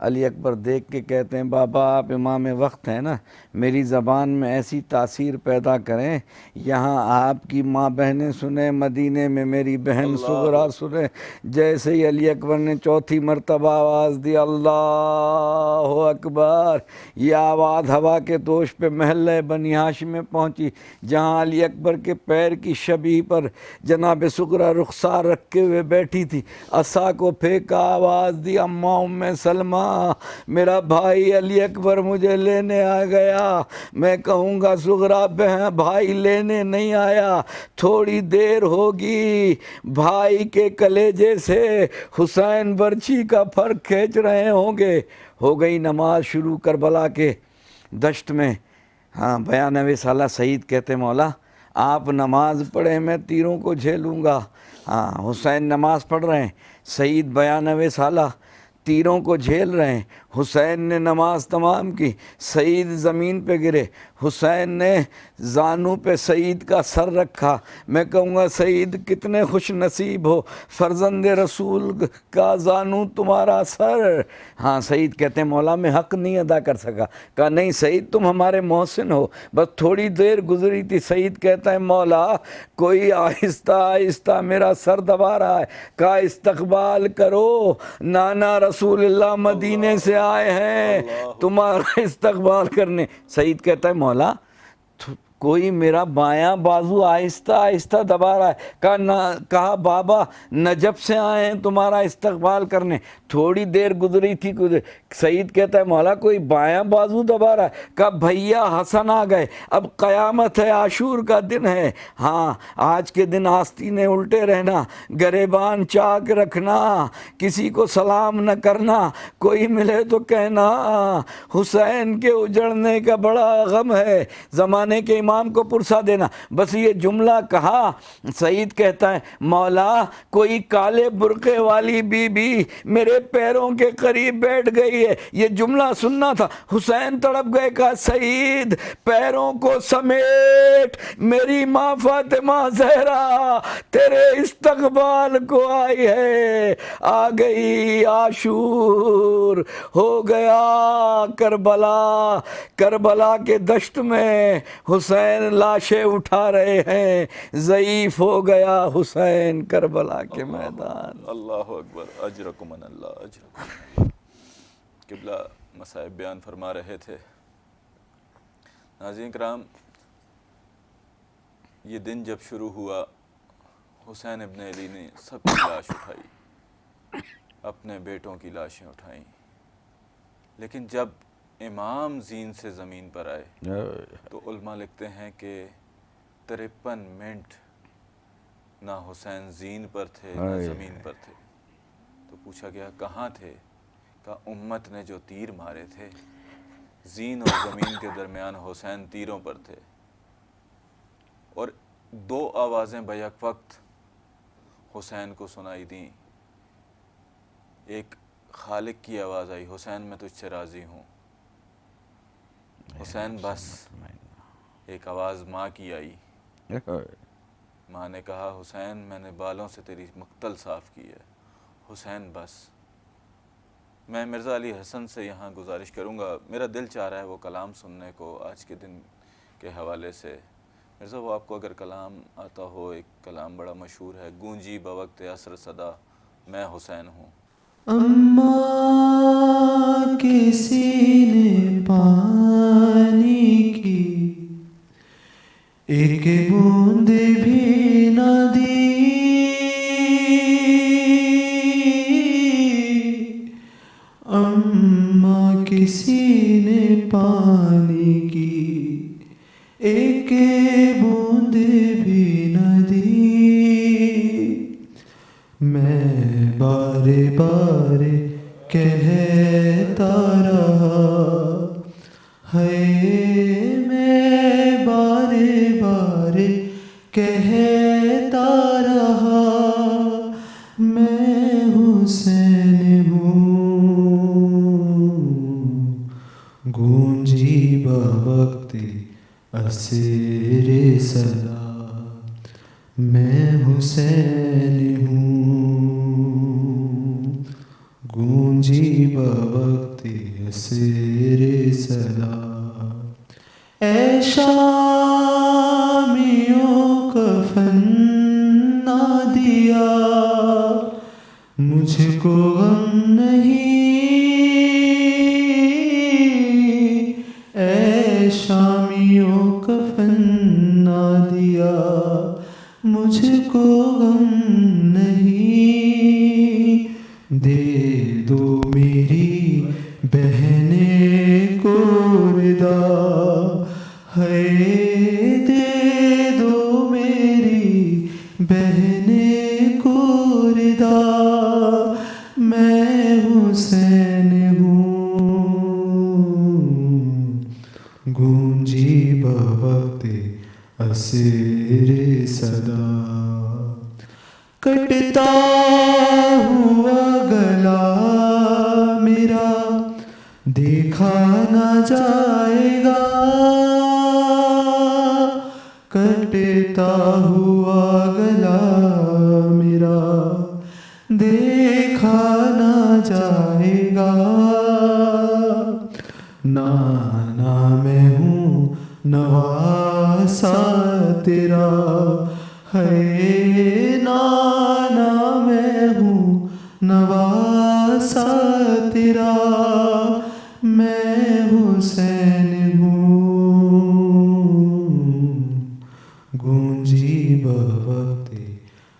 علی اکبر دیکھ کے کہتے ہیں بابا آپ امام وقت ہیں نا، میری زبان میں ایسی تاثیر پیدا کریں یہاں آپ کی ماں بہنیں سنیں، مدینے میں میری بہن صغرا سنیں۔ جیسے ہی علی اکبر نے چوتھی مرتبہ آواز دی اللہ اکبر، یہ آواز ہوا کے دوش پہ محلہ بنی ہاشم میں پہنچی، جہاں علی اکبر کے پیر کی شبیہ پر جناب صغرا رخسار رکھے ہوئے بیٹھی تھی۔ عصا کو پھینکا، آواز دی اماں ام سلمہ، میرا بھائی علی اکبر مجھے لینے آ گیا۔ میں کہوں گا صغرا بہن بھائی لینے نہیں آیا، تھوڑی دیر ہوگی بھائی کے کلیجے سے حسین برچھی کا پھر کھینچ رہے ہوں گے۔ ہو گئی نماز شروع کربلا کے دشت میں۔ ہاں 92 سالہ سعید کہتے مولا آپ نماز پڑھیں میں تیروں کو جھیلوں گا۔ ہاں حسین نماز پڑھ رہے ہیں، سعید 92 سالہ تیروں کو جھیل رہے ہیں۔ حسین نے نماز تمام کی، سعید زمین پہ گرے، حسین نے زانو پہ سعید کا سر رکھا۔ میں کہوں گا سعید کتنے خوش نصیب ہو، فرزند رسول کا زانو تمہارا سر۔ ہاں سعید کہتے ہیں مولا میں حق نہیں ادا کر سکا۔ کہا نہیں سعید تم ہمارے محسن ہو، بس تھوڑی دیر گزری تھی۔ سعید کہتا ہے مولا کوئی آہستہ آہستہ میرا سر دبا رہا ہے۔ کہا استقبال کرو، نانا رسول اللہ مدینے سے آئے ہیں تمہارا استقبال کرنے۔ سعید کہتا ہے مولا کوئی میرا بایاں بازو آہستہ آہستہ دبا رہا ہے۔ کہا بابا نجف سے آئے ہیں تمہارا استقبال کرنے۔ تھوڑی دیر گزری تھی۔ سعید کہتا ہے مولا کوئی بایاں بازو دبا رہا ہے۔ کہا بھیا حسن آ گئے، اب قیامت ہے، عاشور کا دن ہے۔ ہاں آج کے دن آستینے الٹے رہنا، گریبان چاک رکھنا، کسی کو سلام نہ کرنا، کوئی ملے تو کہنا حسین کے اجڑنے کا بڑا غم ہے، زمانے کے امام کو پرسا دینا۔ بس یہ جملہ کہا، سعید کہتا ہے مولا کوئی کالے برقعے والی بی بی میرے پیروں کے قریب بیٹھ گئی ہے، یہ جملہ سننا تھا۔ حسین تڑپ گئے، کہا سعید پیروں کو سمیٹ، میری ماں فاطمہ زہرا تیرے استقبال کو آئی ہے، آ گئی عاشور، ہو گیا کربلا۔ کربلا کے دشت میں حسین لاشیں اٹھا رہے ہیں، ضعیف ہو گیا حسین کربلا کے میدان۔ اللہ اکبر، اجرکم من اللہ، اجرکم۔ قبلہ مصائب بیان فرما رہے تھے۔ ناظرین کرام یہ دن جب شروع ہوا، حسین ابن علی نے سب کی لاش اٹھائی، اپنے بیٹوں کی لاشیں اٹھائیں، لیکن جب امام زین سے زمین پر آئے تو علماء لکھتے ہیں کہ 53 منٹ نہ حسین زین پر تھے نہ زمین پر تھے۔ تو پوچھا گیا کہاں تھے؟ کہا امت نے جو تیر مارے تھے، زین اور زمین کے درمیان حسین تیروں پر تھے۔ اور 2 آوازیں بیک وقت حسین کو سنائی دیں، ایک خالق کی آواز آئی حسین میں تجھ سے راضی ہوں، حسین بس۔ ایک آواز ماں کی آئی، ماں نے کہا حسین میں نے بالوں سے تیری مقتل صاف کی ہے، حسین بس۔ میں مرزا علی حسن سے یہاں گزارش کروں گا، میرا دل چاہ رہا ہے وہ کلام سننے کو آج کے دن کے حوالے سے۔ مرزا وہ آپ کو اگر کلام آتا ہو، ایک کلام بڑا مشہور ہے، گونجی بوقت عصر صدا میں حسین ہوں۔ اماں کے سینے پانی کی ایک بوند بھی نہ دی، اماں کے سینے پانی کی ایک بوند بھی نہ دی، میں بارے بارے کہتا رہا ہے، میں بارے بارے کہتا رہا، میں حسین ہوں، گونجی بوقت عصر صدا، میں حسین ہوں، گونجی بوقت وقت اسیر صدا اے شامیوں کفن نہ دیا مجھ کو غم نہیں اے شامیوں کفن نہ دیا مجھ کو غم نہیں دے دو میری بہنیں کو ردا ہے دے دو میری بہنیں کو ردا میں حسین ہوں گونجی بوقت اسیر صدا کٹتا ہوا گلا میرا دیکھا نہ جائے گا کٹتا ہوا گلا میرا دیکھا نہ جائے گا نانا میں ہوں نواسا تیرا ہے نانا میں ہوں نواسا تیرا میں حسین ہوں گونجی بوقت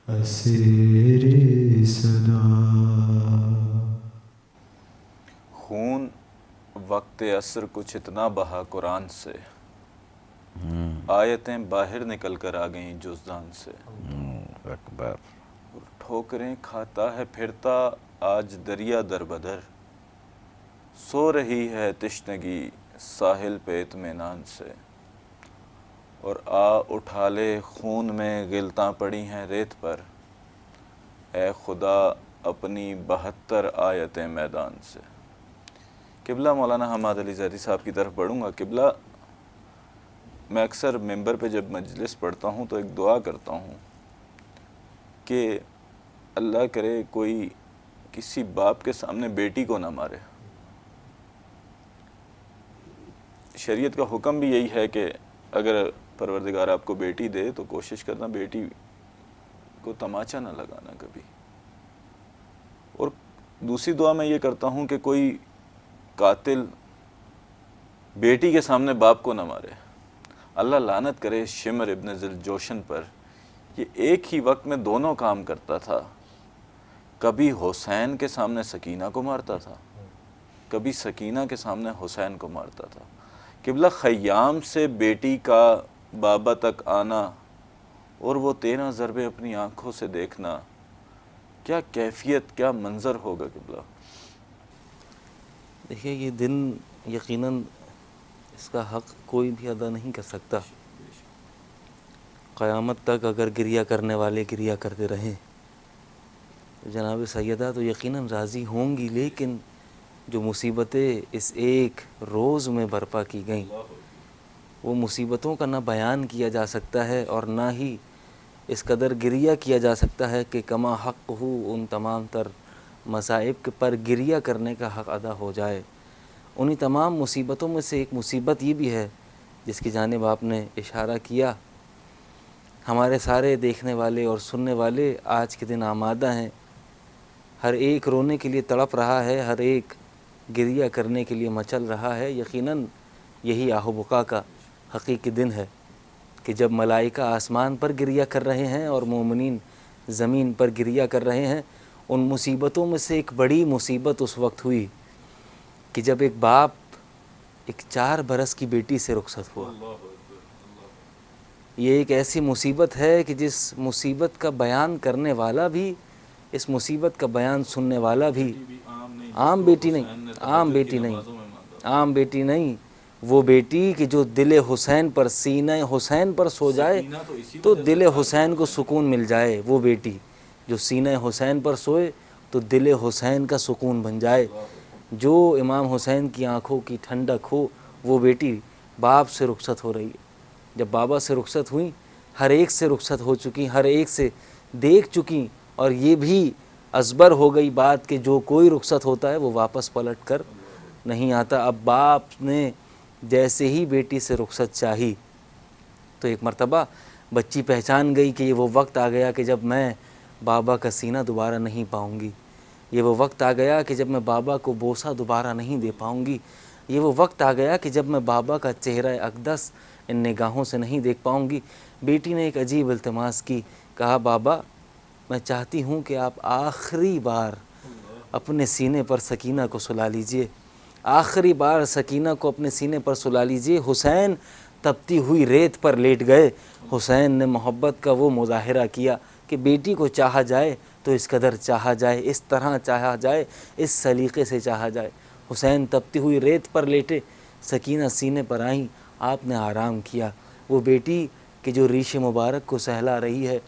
اسیر صدا خون وقت عصر کچھ اتنا بہا قرآن سے آیتیں باہر نکل کر آ گئیں جزدان سے اکبر ٹھوکریں کھاتا ہے پھرتا آج دریا در بدر سو رہی ہے تشنگی ساحل پہ اطمینان سے اور آ اٹھا لے خون میں غلطاں پڑی ہیں ریت پر اے خدا اپنی 72 آیتیں میدان سے قبلہ مولانا حماد علی زیدی صاحب کی طرف بڑھوں گا قبلہ میں اکثر ممبر پہ جب مجلس پڑھتا ہوں تو ایک دعا کرتا ہوں کہ اللہ کرے کوئی کسی باپ کے سامنے بیٹی کو نہ مارے شریعت کا حکم بھی یہی ہے کہ اگر پروردگار آپ کو بیٹی دے تو کوشش کرنا بیٹی کو تماچا نہ لگانا کبھی اور دوسری دعا میں یہ کرتا ہوں کہ کوئی قاتل بیٹی کے سامنے باپ کو نہ مارے اللہ لعنت کرے شمر ابن ذوالجوشن پر یہ ایک ہی وقت میں دونوں کام کرتا تھا کبھی حسین کے سامنے سکینہ کو مارتا تھا کبھی سکینہ کے سامنے حسین کو مارتا تھا قبلہ خیام سے بیٹی کا بابا تک آنا اور وہ 13 ضربے اپنی آنکھوں سے دیکھنا کیا کیفیت کیا منظر ہوگا قبلہ دیکھیے یہ دن یقیناً اس کا حق کوئی بھی ادا نہیں کر سکتا قیامت تک اگر گریہ کرنے والے گریہ کرتے رہیں تو جناب سیدہ تو یقیناً راضی ہوں گی لیکن جو مصیبتیں اس ایک روز میں برپا کی گئیں وہ مصیبتوں کا نہ بیان کیا جا سکتا ہے اور نہ ہی اس قدر گریہ کیا جا سکتا ہے کہ کما حق ہو ان تمام تر مصائب پر گریہ کرنے کا حق ادا ہو جائے انہی تمام مصیبتوں میں سے ایک مصیبت یہ بھی ہے جس کی جانب آپ نے اشارہ کیا ہمارے سارے دیکھنے والے اور سننے والے آج کے دن آمادہ ہیں ہر ایک رونے کے لیے تڑپ رہا ہے ہر ایک گریہ کرنے کے لیے مچل رہا ہے یقیناً یہی آہ و بقا کا حقیقی دن ہے کہ جب ملائکہ آسمان پر گریہ کر رہے ہیں اور مومنین زمین پر گریہ کر رہے ہیں ان مصیبتوں میں سے ایک بڑی مصیبت اس وقت ہوئی کہ جب ایک باپ ایک 4 برس کی بیٹی سے رخصت ہوا یہ ایک ایسی مصیبت ہے کہ جس مصیبت کا بیان کرنے والا بھی اس مصیبت کا بیان سننے والا بھی عام بیٹی نہیں وہ بیٹی کہ جو دل حسین پر سینہ حسین پر سو جائے تو دل حسین کو سکون مل جائے وہ بیٹی جو سینہ حسین پر سوئے تو دل حسین کا سکون بن جائے جو امام حسین کی آنکھوں کی ٹھنڈک ہو وہ بیٹی باپ سے رخصت ہو رہی ہے جب بابا سے رخصت ہوئیں ہر ایک سے رخصت ہو چکی ہر ایک سے دیکھ چکی اور یہ بھی ازبر ہو گئی بات کہ جو کوئی رخصت ہوتا ہے وہ واپس پلٹ کر نہیں آتا۔ اب باپ نے جیسے ہی بیٹی سے رخصت چاہی تو ایک مرتبہ بچی پہچان گئی کہ یہ وہ وقت آ گیا کہ جب میں بابا کا سینہ دوبارہ نہیں پاؤں گی، یہ وہ وقت آ گیا کہ جب میں بابا کو بوسہ دوبارہ نہیں دے پاؤں گی، یہ وہ وقت آ گیا کہ جب میں بابا کا چہرہ اقدس ان نگاہوں سے نہیں دیکھ پاؤں گی۔ بیٹی نے ایک عجیب التماس کی، کہا بابا میں چاہتی ہوں کہ آپ آخری بار اپنے سینے پر سکینہ کو سلا لیجئے، آخری بار سکینہ کو اپنے سینے پر سلا لیجئے۔ حسین تپتی ہوئی ریت پر لیٹ گئے۔ حسین نے محبت کا وہ مظاہرہ کیا کہ بیٹی کو چاہا جائے تو اس قدر چاہا جائے، اس طرح چاہا جائے، اس سلیقے سے چاہا جائے۔ حسین تپتی ہوئی ریت پر لیٹے، سکینہ سینے پر آئیں، آپ نے آرام کیا۔ وہ بیٹی کہ جو ریش مبارک کو سہلا رہی ہے،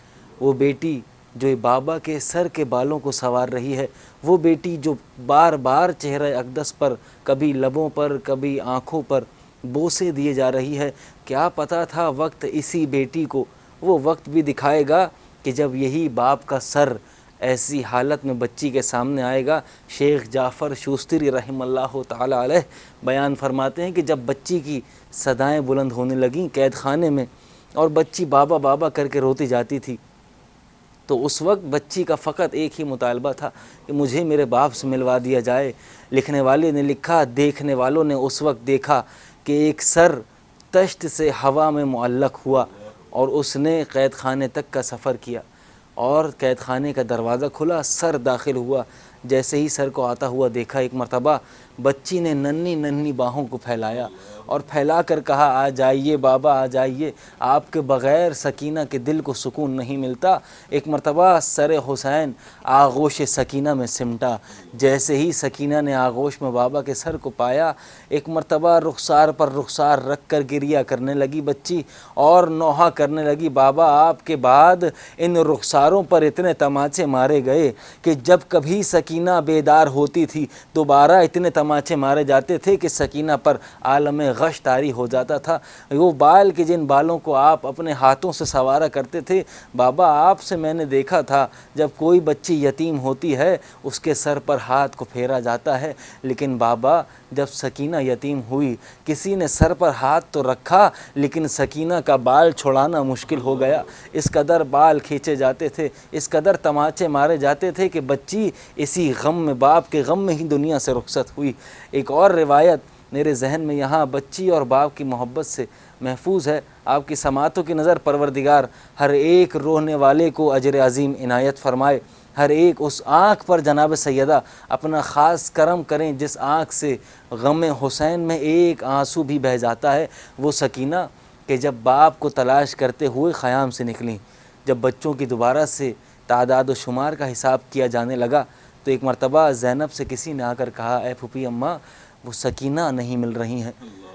وہ بیٹی جو بابا کے سر کے بالوں کو سنوار رہی ہے، وہ بیٹی جو بار بار چہرہ اقدس پر، کبھی لبوں پر، کبھی آنکھوں پر بوسے دیے جا رہی ہے، کیا پتہ تھا وقت اسی بیٹی کو وہ وقت بھی دکھائے گا کہ جب یہی باپ کا سر ایسی حالت میں بچی کے سامنے آئے گا۔ شیخ جعفر شوستری رحم اللہ تعالی علیہ بیان فرماتے ہیں کہ جب بچی کی صدائیں بلند ہونے لگیں قید خانے میں اور بچی بابا بابا کر کے روتی جاتی تھی، تو اس وقت بچی کا فقط ایک ہی مطالبہ تھا کہ مجھے میرے باپ سے ملوا دیا جائے۔ لکھنے والے نے لکھا، دیکھنے والوں نے اس وقت دیکھا کہ ایک سر تشت سے ہوا میں معلق ہوا اور اس نے قید خانے تک کا سفر کیا، اور قید خانے کا دروازہ کھلا، سر داخل ہوا۔ جیسے ہی سر کو آتا ہوا دیکھا، ایک مرتبہ بچی نے ننھی ننھی باہوں کو پھیلایا اور پھیلا کر کہا آ جائیے بابا آ جائیے، آپ کے بغیر سکینہ کے دل کو سکون نہیں ملتا۔ ایک مرتبہ سر حسین آغوش سکینہ میں سمٹا، جیسے ہی سکینہ نے آغوش میں بابا کے سر کو پایا، ایک مرتبہ رخسار پر رخسار رکھ کر گریہ کرنے لگی بچی اور نوحہ کرنے لگی، بابا آپ کے بعد ان رخساروں پر اتنے تماچے مارے گئے کہ جب کبھی سکینہ بیدار ہوتی تھی دوبارہ اتنے تماچے مارے جاتے تھے کہ سکینہ پر عالم غش طاری ہو جاتا تھا۔ وہ بال کہ جن بالوں کو آپ اپنے ہاتھوں سے سنوارا کرتے تھے، بابا آپ سے میں نے دیکھا تھا جب کوئی بچی یتیم ہوتی ہے اس کے سر پر ہاتھ کو پھیرا جاتا ہے، لیکن بابا جب سکینہ یتیم ہوئی کسی نے سر پر ہاتھ تو رکھا لیکن سکینہ کا بال چھڑانا مشکل ہو گیا۔ اس قدر بال کھینچے جاتے تھے، اس قدر تماچے مارے جاتے تھے کہ بچی اسی غم میں، باپ کے غم میں ہی دنیا سے رخصت ہوئی۔ ایک اور روایت میرے ذہن میں یہاں بچی اور باپ کی محبت سے محفوظ ہے۔ آپ کی سماعتوں کی نظر پروردگار ہر ایک رونے والے کو اجر عظیم عنایت فرمائے، ہر ایک اس آنکھ پر جناب سیدہ اپنا خاص کرم کریں جس آنکھ سے غم حسین میں ایک آنسو بھی بہہ جاتا ہے۔ وہ سکینہ کہ جب باپ کو تلاش کرتے ہوئے خیام سے نکلیں، جب بچوں کی دوبارہ سے تعداد و شمار کا حساب کیا جانے لگا تو ایک مرتبہ زینب سے کسی نے آ کر کہا اے پھوپھی اماں وہ سکینہ نہیں مل رہی ہیں،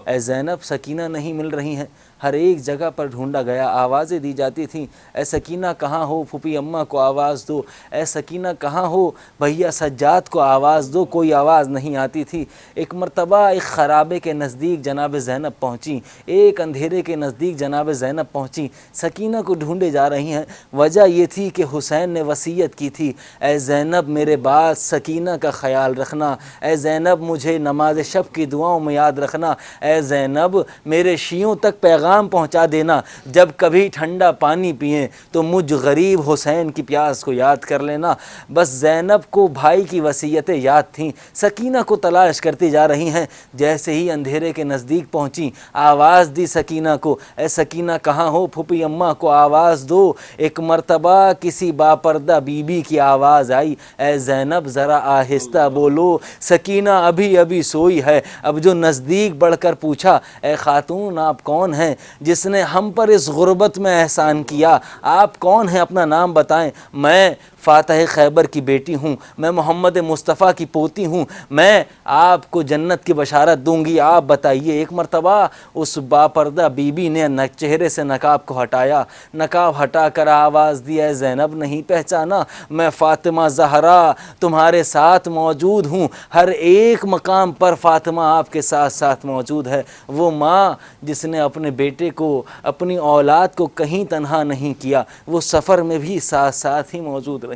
اے زینب سکینہ نہیں مل رہی ہیں۔ ہر ایک جگہ پر ڈھونڈا گیا، آوازیں دی جاتی تھیں، اے سکینہ کہاں ہو، پھوپھی اماں کو آواز دو، اے سکینہ کہاں ہو، بھیا سجاد کو آواز دو، کوئی آواز نہیں آتی تھی۔ ایک مرتبہ ایک خرابے کے نزدیک جناب زینب پہنچی، ایک اندھیرے کے نزدیک جناب زینب پہنچی، سکینہ کو ڈھونڈے جا رہی ہیں۔ وجہ یہ تھی کہ حسین نے وصیت کی تھی اے زینب میرے بعد سکینہ کا خیال رکھنا، اے زینب مجھے نماز شب کی دعاؤں میں یاد رکھنا، اے زینب میرے شیعوں تک پیغام پہنچا دینا، جب کبھی ٹھنڈا پانی پئیں تو مجھ غریب حسین کی پیاس کو یاد کر لینا۔ بس زینب کو بھائی کی وصیتیں یاد تھیں، سکینہ کو تلاش کرتی جا رہی ہیں۔ جیسے ہی اندھیرے کے نزدیک پہنچی آواز دی سکینہ کو، اے سکینہ کہاں ہو، پھوپھی اماں کو آواز دو۔ ایک مرتبہ کسی باپردہ بی بی کی آواز آئی اے زینب ذرا آہستہ بولو، سکینہ ابھی ابھی سوئی ہے۔ اب جو نزدیک بڑھ کر پوچھا اے خاتون آپ کون ہیں جس نے ہم پر اس غربت میں احسان کیا، آپ کون ہیں اپنا نام بتائیں۔ میں فاتح خیبر کی بیٹی ہوں، میں محمد مصطفیٰ کی پوتی ہوں، میں آپ کو جنت کی بشارت دوں گی، آپ بتائیے۔ ایک مرتبہ اس باپردہ بی بی نے چہرے سے نقاب کو ہٹایا، نقاب ہٹا کر آواز دی اے زینب نہیں پہچانا، میں فاطمہ زہرا تمہارے ساتھ موجود ہوں، ہر ایک مقام پر فاطمہ آپ کے ساتھ ساتھ موجود ہے۔ وہ ماں جس نے اپنے بیٹے کو، اپنی اولاد کو کہیں تنہا نہیں کیا، وہ سفر میں بھی ساتھ ساتھ ہی موجود رہی۔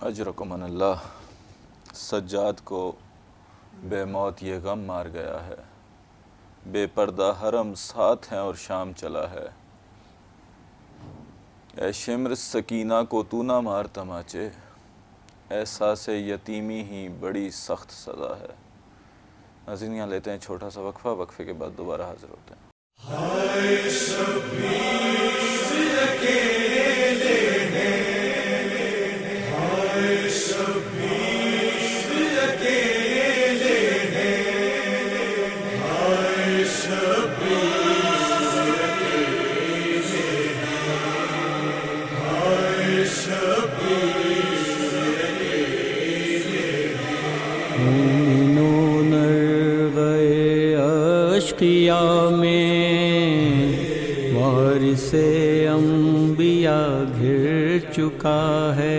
اجرکم اللہ۔ سجاد کو بے موت یہ غم مار گیا ہے، بے پردہ حرم ساتھ ہیں اور شام چلا ہے۔ اے شمر سکینہ کو تو نہ مار تماچے، احساس یتیمی ہی بڑی سخت سزا ہے۔ ناظرین یہاں لیتے ہیں چھوٹا سا وقفہ، وقفے کے بعد دوبارہ حاضر ہوتے ہیں۔ مومنون گئے اشقیاء میں، وارث انبیاء گھر چکا ہے۔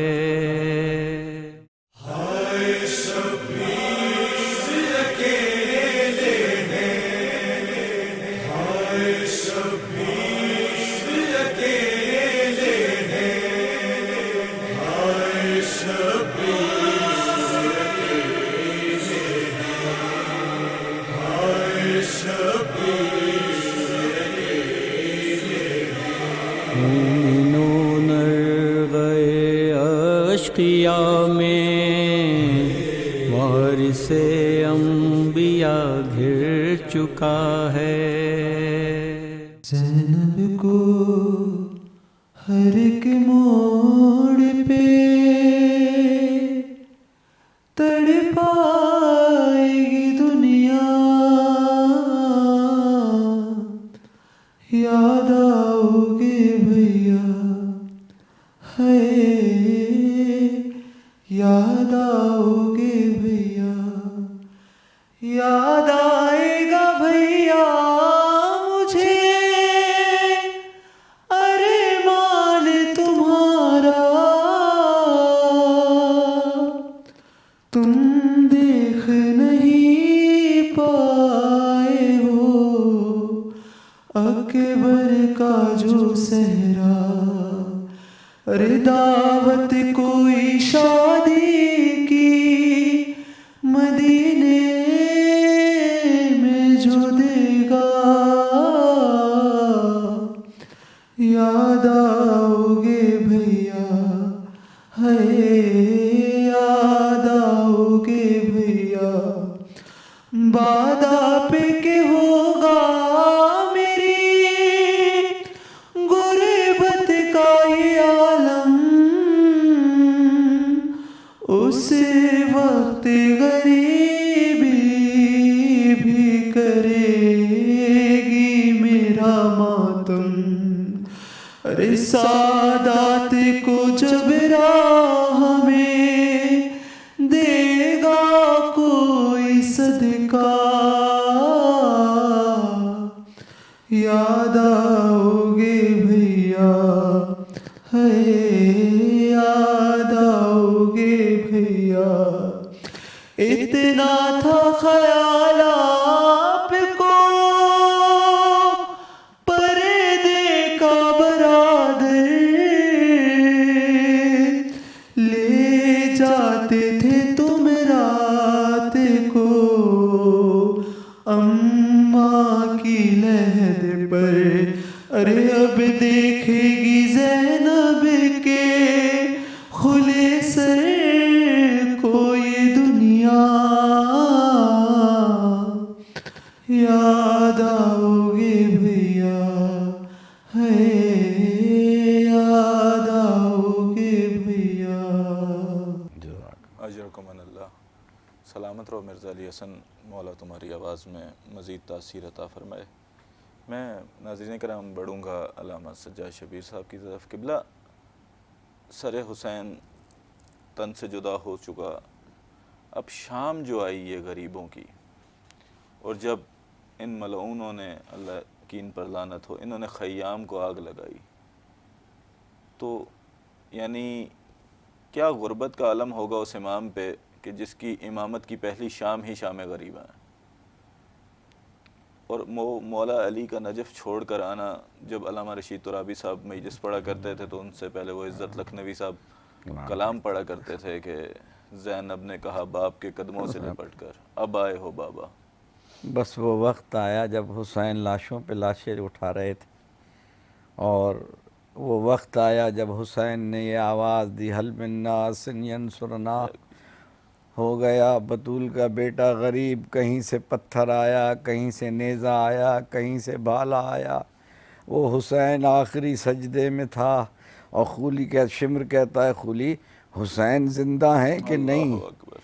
مومنون گئے اشقیاء میں، وارث انبیاء گھر چکا ہے۔ زینب کو ہر ایک موڑ پہ تڑپائے گی دنیا، یاد آؤ گے بھیا، ہے یاد آؤ گے بھیا، یاد آئے گا بھیا مجھے ارمان تمہارا، تم دیکھ نہیں پائے ہو اکبر کا جو صحرا، ارے دعوت کوئی شادی کی مدینے میں جو دے گا، یاد آؤ گے بھیا، ہے یاد آؤ گے بھیا، بعد آپ کے ہوگا میری غربت کا یہ عالم، اس وقت غریبی بھی کرے گی میرا ماتم، ارے سادات کو جب راہ میں دے گا کوئی صدقہ، یاد آؤ گے بھیا، ہے یاد آؤ گے بھیا، اتنا تھا خیال آپ کو پردے کا برادر، لے جاتے تھے تم رات کو اماں کی لحد پر، ارے اب دیکھے گی زینب کے کھلے سر کو یہ دنیا، یاد آؤ گے بھیا، ہے یاد آؤ گے بھیا۔ اجرکم اللہ۔ سلامت رہو مرزا علی حسن، مولا تمہاری آواز میں مزید تاثیر عطا فرمائے۔ میں ناظرین کرام بڑھوں گا علامہ سجاد شبیر صاحب کی طرف۔ قبلہ، سر حسین تن سے جدا ہو چکا، اب شام جو آئی یہ غریبوں کی، اور جب ان ملعونوں نے، اللہ کی ان پر لعنت ہو، انہوں نے خیام کو آگ لگائی، تو یعنی کیا غربت کا عالم ہوگا اس امام پہ کہ جس کی امامت کی پہلی شام ہی شام غریبہ ہے۔ اور مولا علی کا نجف چھوڑ کر آنا، جب علامہ رشید ترابی صاحب مجلس پڑھا کرتے تھے تو ان سے پہلے وہ عزت لکھنوی صاحب کلام پڑھا کرتے تھے کہ زینب نے کہا باپ کے قدموں سے لپٹ کر، اب آئے ہو بابا۔ بس وہ وقت آیا جب حسین لاشوں پہ لاشیں اٹھا رہے تھے، اور وہ وقت آیا جب حسین نے یہ آواز دی حل من ناص ینصرنا، ہو گیا بطول کا بیٹا غریب، کہیں سے پتھر آیا، کہیں سے نیزہ آیا، کہیں سے بھالا آیا۔ وہ حسین آخری سجدے میں تھا، اور خولی شمر کہتا ہے خولی حسین زندہ ہیں کہ نہیں؟ اللہ اکبر۔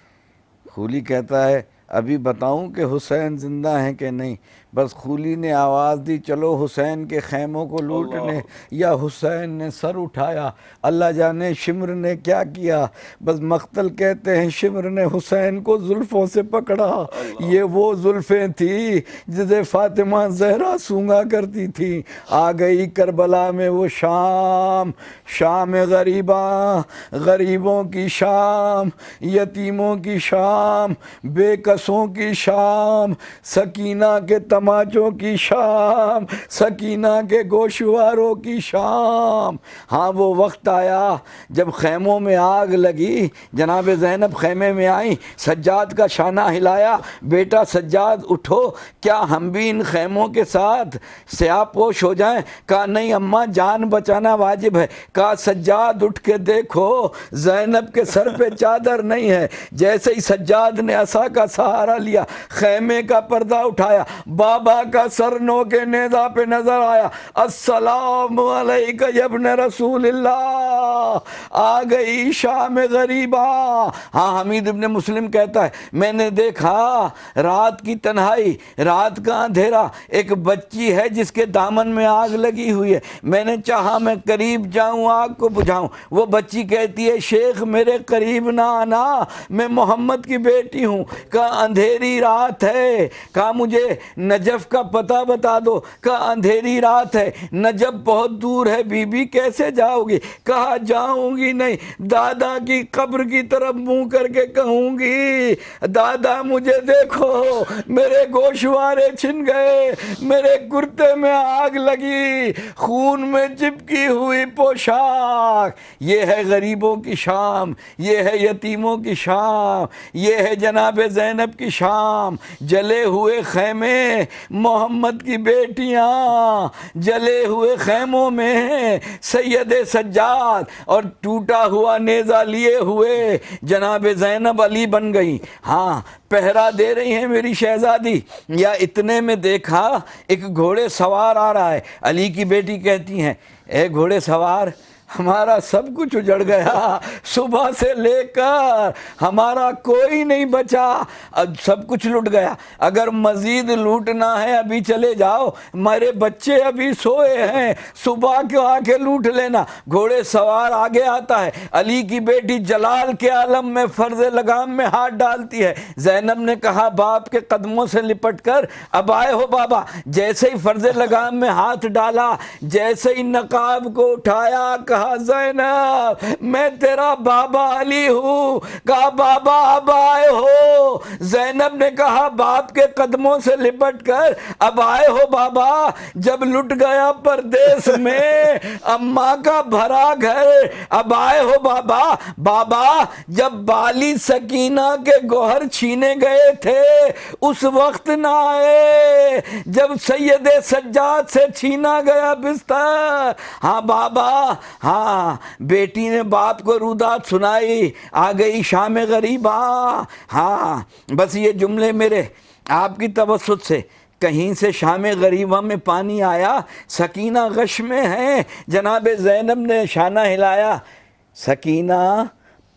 خولی کہتا ہے ابھی بتاؤں کہ حسین زندہ ہیں کہ نہیں؟ بس خولی نے آواز دی چلو حسین کے خیموں کو لوٹنے، یا حسین نے سر اٹھایا۔ اللہ جانے شمر نے کیا کیا، بس مقتل کہتے ہیں شمر نے حسین کو زلفوں سے پکڑا۔ یہ وہ زلفیں تھی جسے فاطمہ زہرا سونگا کرتی تھی۔ آ گئی کربلا میں وہ شام، شام غریباں، غریبوں کی شام، یتیموں کی شام، بے کسوں کی شام، سکینہ کے تماچوں کی شام، سکینہ کے گوشواروں کی شام۔ ہاں وہ وقت آیا جب خیموں میں آگ لگی، جناب زینب خیمے میں آئیں، سجاد کا شانہ ہلایا، بیٹا سجاد اٹھو، کیا ہم بھی ان خیموں کے ساتھ سیاہ پوش ہو جائیں؟ کہا نہیں اماں، جان بچانا واجب ہے۔ کہا سجاد اٹھ کے دیکھو، زینب کے سر پہ چادر نہیں ہے۔ جیسے ہی سجاد نے عصا کا سہارا لیا، خیمے کا پردہ اٹھایا، بابا کا سر نو کے نیزہ پہ نظر آیا۔ السلام علیکہ یا ابن رسول اللہ، آ گئی شام غریبہ۔ ہاں حمید ابن مسلم کہتا ہے میں نے دیکھا رات کی تنہائی، رات کا اندھیرا، ایک بچی ہے جس کے دامن میں آگ لگی ہوئی ہے۔ میں نے چاہا میں قریب جاؤں آگ کو بجھاؤں، وہ بچی کہتی ہے شیخ میرے قریب نہ آنا، میں محمد کی بیٹی ہوں۔ کہا اندھیری رات ہے، کہا مجھے نجف کا پتہ بتا دو۔ کہا اندھیری رات ہے، نجف بہت دور ہے، بی بی کیسے جاؤ گی؟ کہا جاؤں گی نہیں، دادا کی قبر کی طرف منہ کر کے کہوں گی دادا مجھے دیکھو، میرے گوشوارے چھن گئے، میرے کرتے میں آگ لگی، خون میں چپکی ہوئی پوشاک۔ یہ ہے غریبوں کی شام، یہ ہے یتیموں کی شام، یہ ہے جناب زینب کی شام۔ جلے ہوئے خیمے، محمد کی بیٹیاں، جلے ہوئے خیموں میں سید سجاد، اور ٹوٹا ہوا نیزہ لیے ہوئے جناب زینب علی بن گئی۔ ہاں پہرا دے رہی ہیں میری شہزادی۔ یا اتنے میں دیکھا ایک گھوڑے سوار آ رہا ہے، علی کی بیٹی کہتی ہیں اے گھوڑے سوار، ہمارا سب کچھ اجڑ گیا، صبح سے لے کر ہمارا کوئی نہیں بچا، سب کچھ لٹ گیا، اگر مزید لوٹنا ہے ابھی چلے جاؤ، ہمارے بچے ابھی سوئے ہیں، صبح کو آ کے لوٹ لینا۔ گھوڑے سوار آگے آتا ہے، علی کی بیٹی جلال کے عالم میں فرض لگام میں ہاتھ ڈالتی ہے۔ زینب نے کہا باپ کے قدموں سے لپٹ کر اب آئے ہو بابا۔ جیسے ہی فرض لگام میں ہاتھ ڈالا، جیسے ہی نقاب کو اٹھایا، کہا زینب میں تیرا بابا علی ہوں۔ کہا بابا اب آئے ہو؟ زینب نے کہا باپ کے قدموں سے لپٹ کر اب آئے ہو بابا، جب لٹ گیا پردیس میں اماں کا بھرا گھر، اب آئے ہو بابا۔ بابا جب بالی سکینہ کے گوہر چھینے گئے تھے اس وقت نہ آئے جب سید سجاد سے چھینا گیا بستر؟ ہاں بابا، ہاں بیٹی نے باپ کو رودات سنائی، آ گئی شام غریبہ۔ ہاں بس یہ جملے میرے آپ کی توسط سے کہیں سے شام غریبہ میں پانی آیا، سکینہ غش میں ہے۔ جناب زینب نے شانہ ہلایا، سکینہ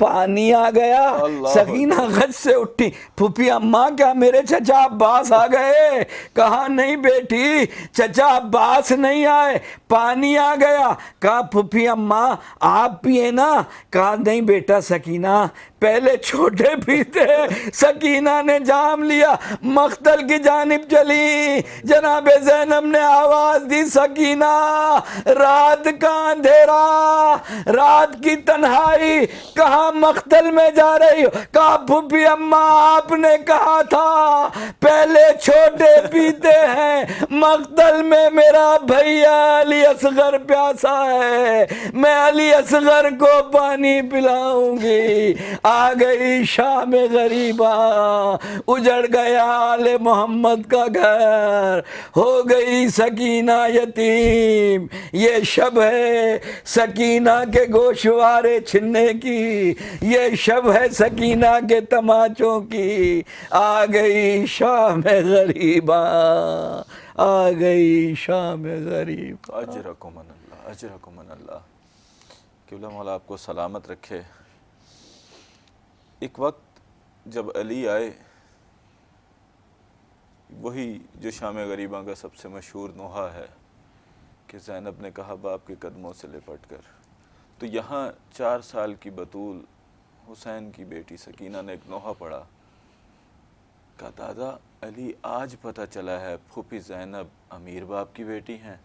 پانی آ گیا۔ سکینہ غش سے اٹھی، پھوپھی اماں کیا میرے چچا عباس آ گئے؟ کہا نہیں بیٹی، چچا عباس نہیں آئے، پانی آ گیا۔ کہا پھوپھی اماں آپ پیے نا؟ کہا نہیں بیٹا سکینہ، پہلے چھوٹے پیتے۔ سکینہ نے جام لیا، مقتل کی جانب چلی۔ جناب زینب نے آواز دی سکینہ رات کا اندھیرا، رات کی تنہائی، کہاں مقتل میں جا رہی ہو؟ کہا پھوپھی اماں آپ نے کہا تھا پہلے چھوٹے پیتے ہیں، مقتل میں میرا بھیا علی اصغر پیاسا ہے، میں علی اصغر کو پانی پلاؤں گی۔ آ گئی شام غریبا، اجڑ گیا آل محمد کا گھر، ہو گئی سکینہ یتیم، یہ شب ہے سکینہ کے گوشوارے چھننے کی، یہ شب ہے سکینہ کے تماچوں کی، آ گئی شام غریبا، آ گئی شام غریبا۔ اجرکم من اللہ، اجرکم من اللہ۔ قبلہ مولا آپ کو سلامت رکھے۔ ایک وقت جب علی آئے، وہی جو شام غریباں کا سب سے مشہور نوحہ ہے کہ زینب نے کہا باپ کے قدموں سے لپٹ کر، تو یہاں 4 سال کی بطول حسین کی بیٹی سکینہ نے ایک نوحہ پڑھا، کہا دادا علی آج پتہ چلا ہے پھوپھی زینب امیر باپ کی بیٹی ہیں،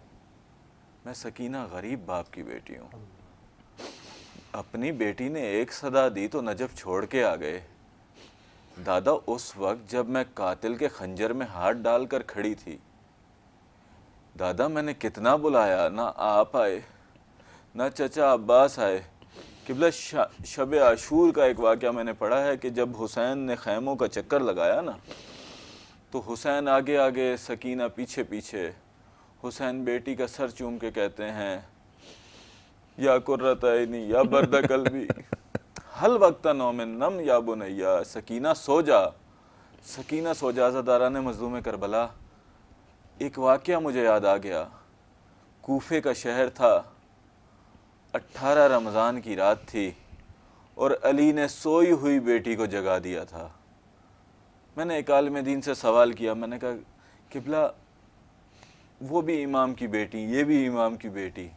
میں سکینہ غریب باپ کی بیٹی ہوں۔ اپنی بیٹی نے ایک صدا دی تو نجف چھوڑ کے آ گئے۔ دادا اس وقت جب میں قاتل کے خنجر میں ہاتھ ڈال کر کھڑی تھی، دادا میں نے کتنا بلایا، نہ آپ آئے نہ چچا عباس آئے۔ قبلہ شب عاشور کا ایک واقعہ میں نے پڑھا ہے کہ جب حسین نے خیموں کا چکر لگایا نا، تو حسین آگے آگے سکینہ پیچھے پیچھے، حسین بیٹی کا سر چوم کے کہتے ہیں یا قرۃ عینی یا برد قلبی حل وقت نوم نم یا بنیا، سکینہ سو جا، سکینہ سو جا۔ عزاداران مظلوم کربلا، ایک واقعہ مجھے یاد آ گیا۔ کوفے کا شہر تھا، 18 رمضان کی رات تھی اور علی نے سوئی ہوئی بیٹی کو جگا دیا تھا۔ میں نے ایک عالم دین سے سوال کیا، میں نے کہا قبلہ وہ بھی امام کی بیٹی، یہ بھی امام کی بیٹی۔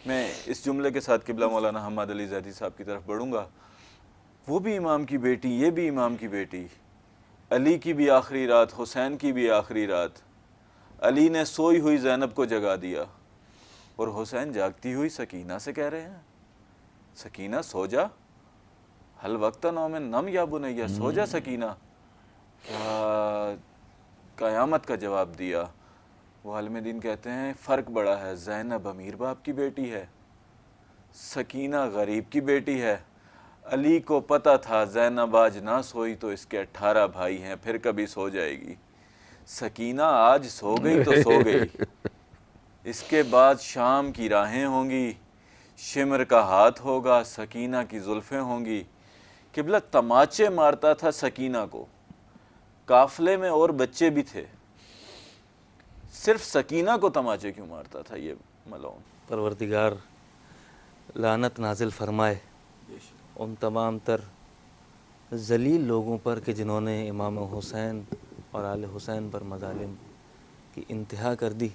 میں اس جملے کے ساتھ قبلہ مولانا حماد علی زیدی صاحب کی طرف بڑھوں گا، وہ بھی امام کی بیٹی، یہ بھی امام کی بیٹی، علی کی بھی آخری رات، حسین کی بھی آخری رات، علی نے سوئی ہوئی زینب کو جگا دیا اور حسین جاگتی ہوئی سکینہ سے کہہ رہے ہیں سکینہ سو جا، حل وقت نوم نم یا بنیا، سو جا سکینہ۔ کیا قیامت کا جواب دیا۔ وہ عالم دین کہتے ہیں فرق بڑا ہے، زینب امیر باپ کی بیٹی ہے، سکینہ غریب کی بیٹی ہے۔ علی کو پتہ تھا زینب آج نہ سوئی تو اس کے 18 بھائی ہیں، پھر کبھی سو جائے گی۔ سکینہ آج سو گئی تو سو گئی، اس کے بعد شام کی راہیں ہوں گی، شمر کا ہاتھ ہوگا، سکینہ کی زلفیں ہوں گی۔ قبلہ تماچے مارتا تھا سکینہ کو، قافلے میں اور بچے بھی تھے، صرف سکینہ کو تماچے کیوں مارتا تھا یہ ملعون؟ پروردگار لعنت نازل فرمائے ان تمام تر ذلیل لوگوں پر کہ جنہوں نے امام حسین اور آل حسین پر مظالم کی انتہا کر دی۔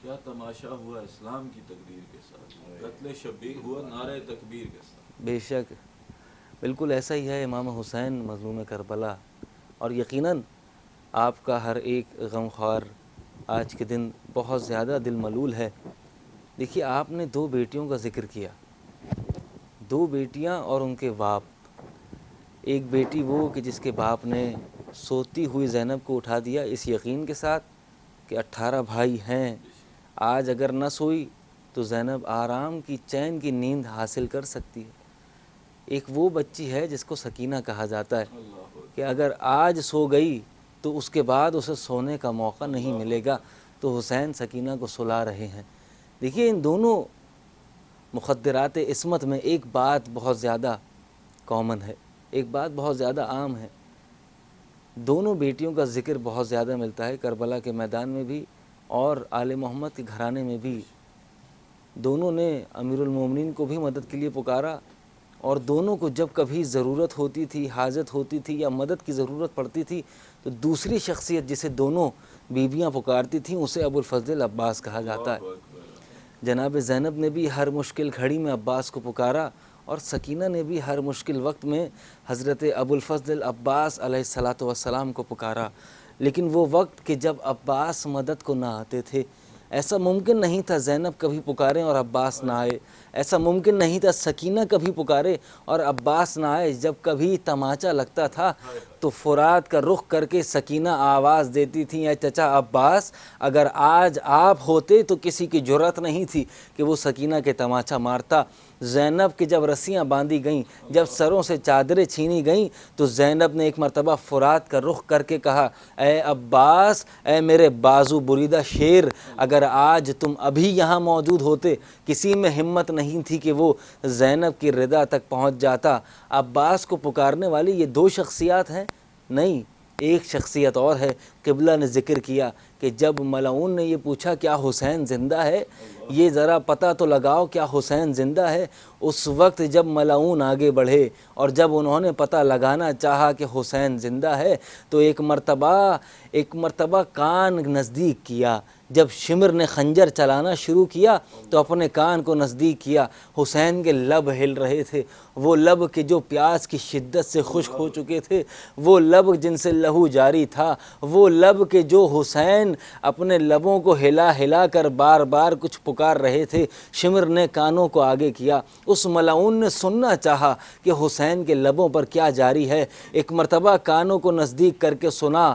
کیا تماشا ہوا اسلام کی تقدیر کے ساتھ، قتل شبیر ہوا نعرہ تکبیر کے ساتھ۔ بے شک بالکل ایسا ہی ہے امام حسین مظلوم کربلا، اور یقیناً آپ کا ہر ایک غمخوار آج کے دن بہت زیادہ دل ملول ہے۔ دیکھیے آپ نے 2 بیٹیوں کا ذکر کیا، 2 بیٹیاں اور ان کے باپ۔ ایک بیٹی وہ کہ جس کے باپ نے سوتی ہوئی زینب کو اٹھا دیا اس یقین کے ساتھ کہ 18 بھائی ہیں، آج اگر نہ سوئی تو زینب آرام کی چین کی نیند حاصل کر سکتی ہے۔ ایک وہ بچی ہے جس کو سکینہ کہا جاتا ہے کہ اگر آج سو گئی تو اس کے بعد اسے سونے کا موقع نہیں ملے گا، تو حسین سکینہ کو سلا رہے ہیں۔ دیکھیے ان دونوں مخدرات عصمت میں ایک بات بہت زیادہ کامن ہے، ایک بات بہت زیادہ عام ہے، دونوں بیٹیوں کا ذکر بہت زیادہ ملتا ہے کربلا کے میدان میں بھی اور آل محمد کے گھرانے میں بھی۔ دونوں نے امیر المومنین کو بھی مدد کے لیے پکارا، اور دونوں کو جب کبھی ضرورت ہوتی تھی، حاجت ہوتی تھی یا مدد کی ضرورت پڑتی تھی تو دوسری شخصیت جسے دونوں بیویاں پکارتی تھیں اسے ابو الفضل عباس کہا جاتا ہے۔ جناب زینب نے بھی ہر مشکل گھڑی میں عباس کو پکارا، اور سکینہ نے بھی ہر مشکل وقت میں حضرت ابو الفضل عباس علیہ السلام کو پکارا۔ لیکن وہ وقت کہ جب عباس مدد کو نہ آتے تھے، ایسا ممکن نہیں تھا زینب کبھی پکاریں اور عباس نہ آئے، ایسا ممکن نہیں تھا سکینہ کبھی پکارے اور عباس نہ آئے۔ جب کبھی تماچا لگتا تھا تو فرات کا رخ کر کے سکینہ آواز دیتی تھیں، اے چچا عباس، اگر آج آپ ہوتے تو کسی کی جرأت نہیں تھی کہ وہ سکینہ کے تماچا مارتا۔ زینب کی جب رسیاں باندھی گئیں، جب سروں سے چادریں چھینی گئیں، تو زینب نے ایک مرتبہ فرات کا رخ کر کے کہا، اے عباس، اے میرے بازو بریدہ شیر، اگر آج تم ابھی یہاں موجود ہوتے، کسی میں ہمت نہیں تھی کہ وہ زینب کی رضا تک پہنچ جاتا۔ عباس کو پکارنے والی یہ دو شخصیات ہیں؟ نہیں، ایک شخصیت اور ہے۔ قبلہ نے ذکر کیا کہ جب ملعون نے یہ پوچھا کیا حسین زندہ ہے، یہ ذرا پتہ تو لگاؤ کیا حسین زندہ ہے، اس وقت جب ملعون آگے بڑھے اور جب انہوں نے پتہ لگانا چاہا کہ حسین زندہ ہے تو ایک مرتبہ کان نزدیک کیا۔ جب شمر نے خنجر چلانا شروع کیا تو اپنے کان کو نزدیک کیا، حسین کے لب ہل رہے تھے، وہ لب کہ جو پیاس کی شدت سے خشک ہو چکے تھے، وہ لب جن سے لہو جاری تھا، وہ لب کہ جو حسین اپنے لبوں کو ہلا ہلا کر بار بار کچھ پکار رہے تھے۔ شمر نے کانوں کو آگے کیا، اس ملعون نے سننا چاہا کہ حسین کے لبوں پر کیا جاری ہے۔ ایک مرتبہ کانوں کو نزدیک کر کے سنا،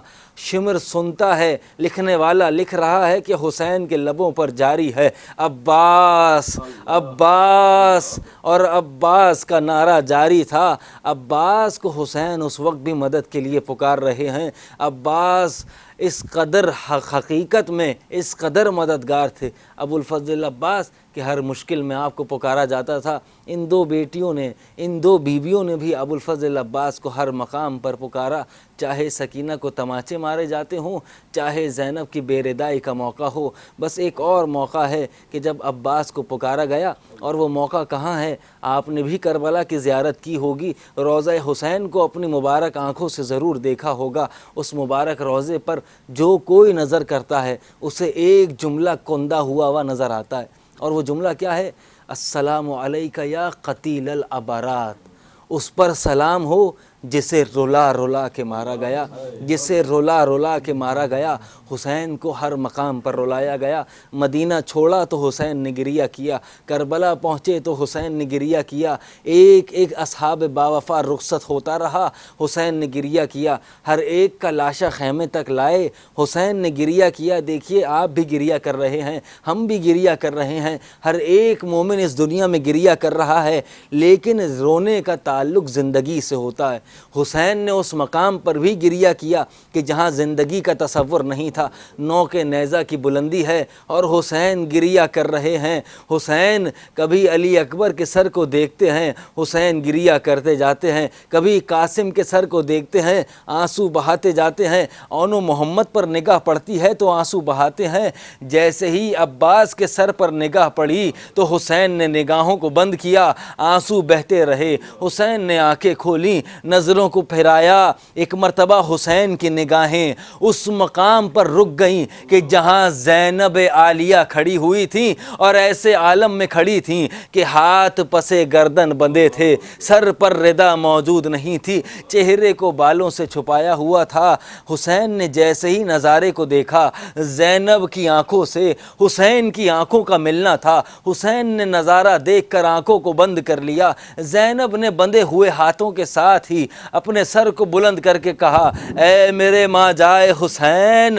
شمر سنتا ہے، لکھنے والا لکھ رہا ہے کہ حسین کے لبوں پر جاری ہے، عباس عباس، اور عباس کا نعرہ جاری تھا۔ عباس کو حسین اس وقت بھی مدد کے لیے پکار رہے ہیں۔ عباس اس قدر حقیقت میں اس قدر مددگار تھے ابو الفضل عباس کہ ہر مشکل میں آپ کو پکارا جاتا تھا۔ ان دو بیٹیوں نے، ان دو بیویوں نے بھی ابو الفضل عباس کو ہر مقام پر پکارا، چاہے سکینہ کو تماچے مارے جاتے ہوں، چاہے زینب کی بے ردائی کا موقع ہو۔ بس ایک اور موقع ہے کہ جب عباس کو پکارا گیا، اور وہ موقع کہاں ہے؟ آپ نے بھی کربلا کی زیارت کی ہوگی، روضہ حسین کو اپنی مبارک آنکھوں سے ضرور دیکھا ہوگا۔ اس مبارک روضے پر جو کوئی نظر کرتا ہے اسے ایک جملہ کندہ ہوا نظر آتا ہے، اور وہ جملہ کیا ہے؟ السلام علیک یا قتیل الابرات۔ اس پر سلام ہو جسے رلا رلا کے مارا گیا، جسے رلا رلا کے مارا گیا۔ حسین کو ہر مقام پر رلایا گیا۔ مدینہ چھوڑا تو حسین نے گریہ کیا، کربلا پہنچے تو حسین نے گریہ کیا، ایک ایک اصحاب باوفا رخصت ہوتا رہا، حسین نے گریہ کیا، ہر ایک کا لاشا خیمے تک لائے، حسین نے گریہ کیا۔ دیکھیے آپ بھی گریہ کر رہے ہیں، ہم بھی گریہ کر رہے ہیں، ہر ایک مومن اس دنیا میں گریہ کر رہا ہے، لیکن رونے کا تعلق زندگی سے ہوتا ہے۔ حسین نے اس مقام پر بھی گریہ کیا کہ جہاں زندگی کا تصور نہیں تھا، نو کے نیزہ کی بلندی ہے اور حسین گریہ کر رہے ہیں۔ حسین کبھی علی اکبر کے سر کو دیکھتے ہیں، حسین گریہ کرتے جاتے ہیں، کبھی قاسم کے سر کو دیکھتے ہیں، آنسو بہاتے جاتے ہیں، اون و محمد پر نگاہ پڑتی ہے تو آنسو بہاتے ہیں۔ جیسے ہی عباس کے سر پر نگاہ پڑی تو حسین نے نگاہوں کو بند کیا، آنسو بہتے رہے۔ حسین نے آنکھیں کھولیں، نظروں کو پھیرایا، ایک مرتبہ حسین کی نگاہیں اس مقام پر رک گئیں کہ جہاں زینب عالیہ کھڑی ہوئی تھیں، اور ایسے عالم میں کھڑی تھیں کہ ہاتھ پسے گردن بندھے تھے، سر پر ردا موجود نہیں تھی، چہرے کو بالوں سے چھپایا ہوا تھا۔ حسین نے جیسے ہی نظارے کو دیکھا، زینب کی آنکھوں سے حسین کی آنکھوں کا ملنا تھا۔ حسین نے نظارہ دیکھ کر آنکھوں کو بند کر لیا۔ زینب نے بندھے ہوئے ہاتھوں کے ساتھ ہی اپنے سر کو بلند کر کے کہا، اے میرے ماں جائے حسین،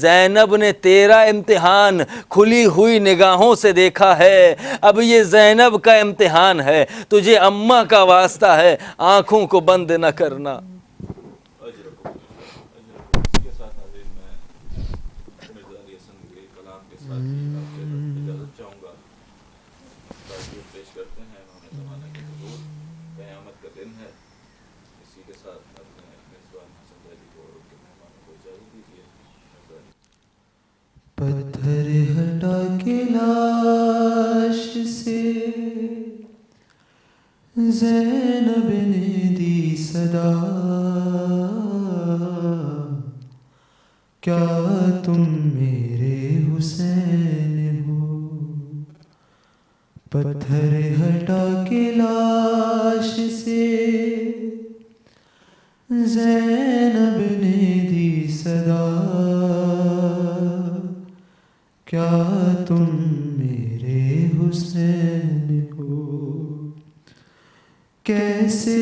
زینب نے تیرا امتحان کھلی ہوئی نگاہوں سے دیکھا ہے، اب یہ زینب کا امتحان ہے، تجھے اماں کا واسطہ ہے، آنکھوں کو بند نہ کرنا۔ اس کے ساتھ ناظرین میں مرزا علی حسن کے کلام کے ساتھ ہی آپ سے اجازت چاہوں گا۔ تعزیت پیش کرتے ہیں ہمیں زمانہ کے حضور، قیامت کا دن ہے۔ اسی کے ساتھ اپنے میزبان حسن زیدی کو اور ان کے مہمانوں کو اجازت دیجیے۔ پتھر ہٹا کے لاش سے زینب نے دی صدا، کیا تم میرے حسین ہو؟ پتھر ہٹا کے لاش سے زینب نے دی صدا، کیا تم میرے حسین ہو؟ کیسے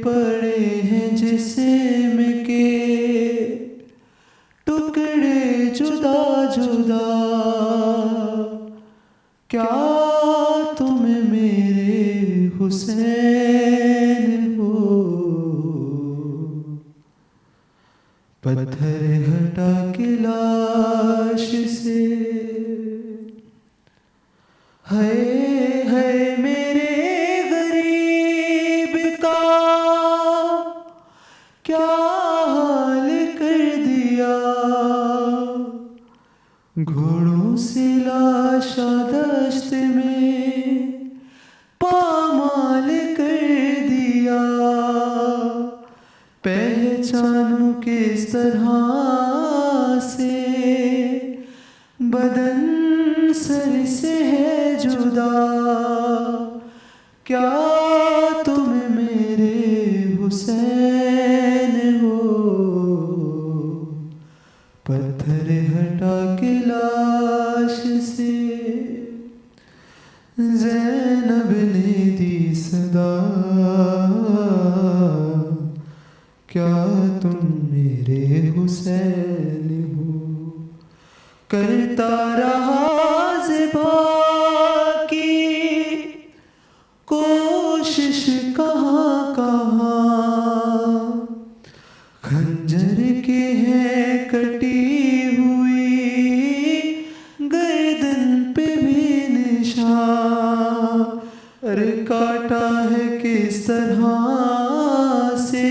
پڑے ہیں جسم حسین ہو، پتھر ہٹا کے لاش سے، ہے میرے غریب کا کیا حال کر دیا، گھوڑوں سے لاشا دشت میں پامال کر دیا، پہچانوں کس طرح سے بدن سر سے ہے جدا، کیا تم میرے حسین ہو، پتھر ہٹا کے لاش سے، زینب نے دی صدا، کیا تم میرے حسین ہو، کرتا رہا ذبح کی کوشش کہاں کہاں، خنجر کے ہے کٹی ہوئی گردن پہ بھی نشان، ارے کاٹا ہے کس طرح سے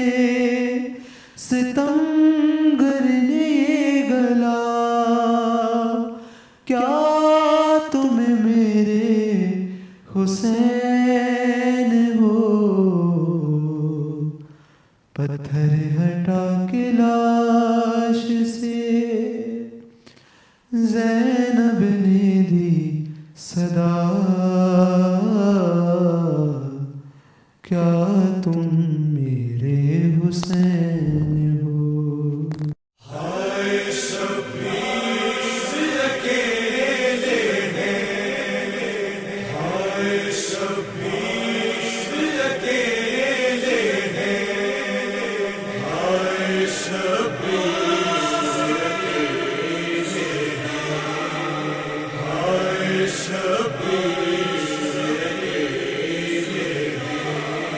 ستمگر نے یہ گلا، کیا تم میرے حسین ہو، پتھر ہٹا کے لاش سے، زینب نے دی صدا، کیا تم میرے حسین ہو۔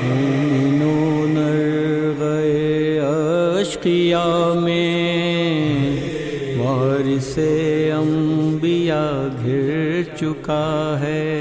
مومنون گئے اشقیا میں، وارث انبیاء گھر چکا ہے،